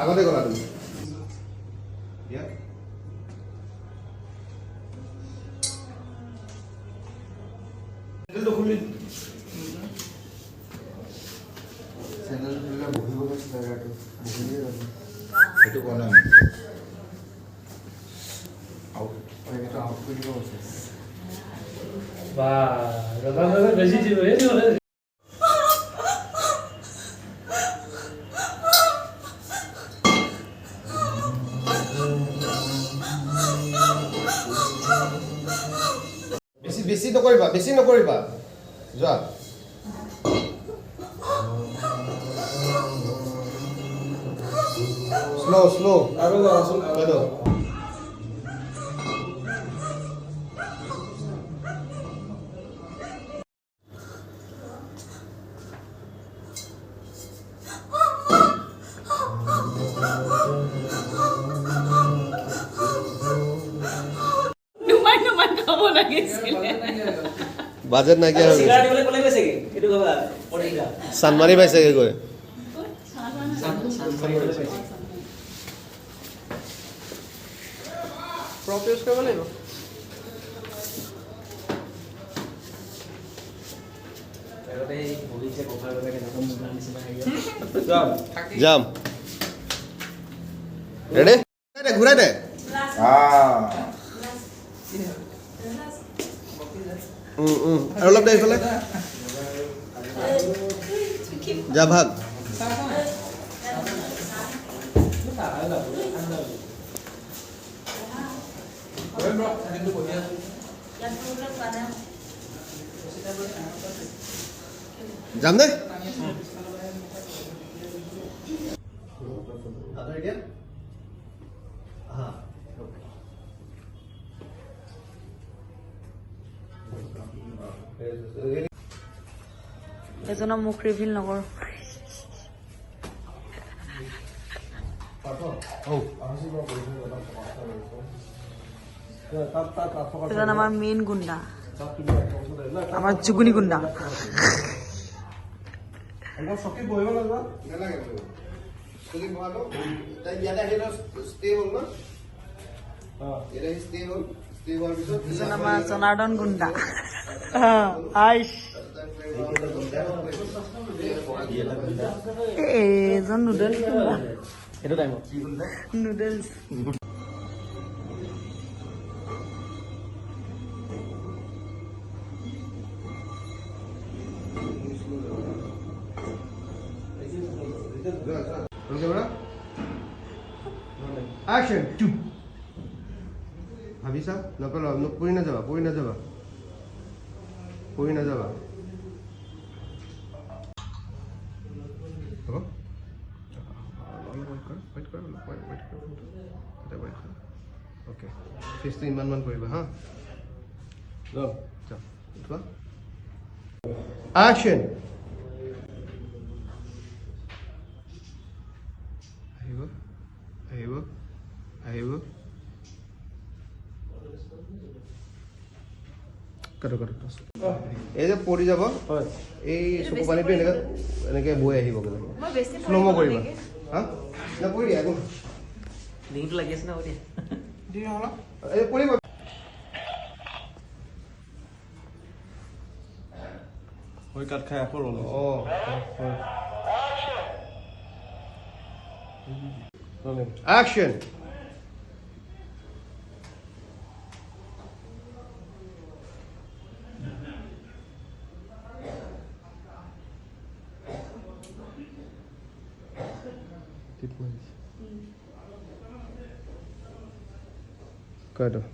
আগতে গলা তুমি দিয়া এটো খুলি চেনেল খুলিলে বহিব গৈছে জায়গাটো বহিলে যাব এটো কোন আমি আউট এটা আউট কৰি দিব আছে বা ৰবা ৰবা বেছি জি হৈ আছে বেছি নকৰিবা যোৱা স্লো আৰু যাওচোন আৰু বাজেট নাই কিয়া সিগাৰেট দিবলে কলে গৈছে কি এটো কবা পড়িলা সানমাৰি পাইছে কে গয় প্ৰপোজ কৰিব লাগিব এবাৰে বলিছে কভাৰ লগাই দেখো মুনা নিচিনা আহিয়া জাম ৰেডি ঘুৰাই দে আৰু অলপ দেৰি ফলে যা ভাগ যাম দে এজনৰ মুখ ৰিভিল নকৰো এজন আমাৰ মেইন গুণ্ডা আমাৰ জুগুনি গুণ্ডা এজন আমাৰ জনাৰ্দন গুণ্ডা আইচ এজন নুডলছ এটো টাইমত নুডলছ Action. ভাবিছা নকল পৰি না যাবা হ'ব ওকে ফেচটো ইমান কৰিবা হা উঠোৱা Action. আহিব কাটো এই যে পৰি যাব এই চকু পানীটো এনেকে বৈ আহিব স্ল'ম কৰিবা হা না পৰি দিয়া ডিঙিটো লাগি আছে না এই পৰিব হৈ কাট খাই আকৌ ৰ'ল Action. Kado.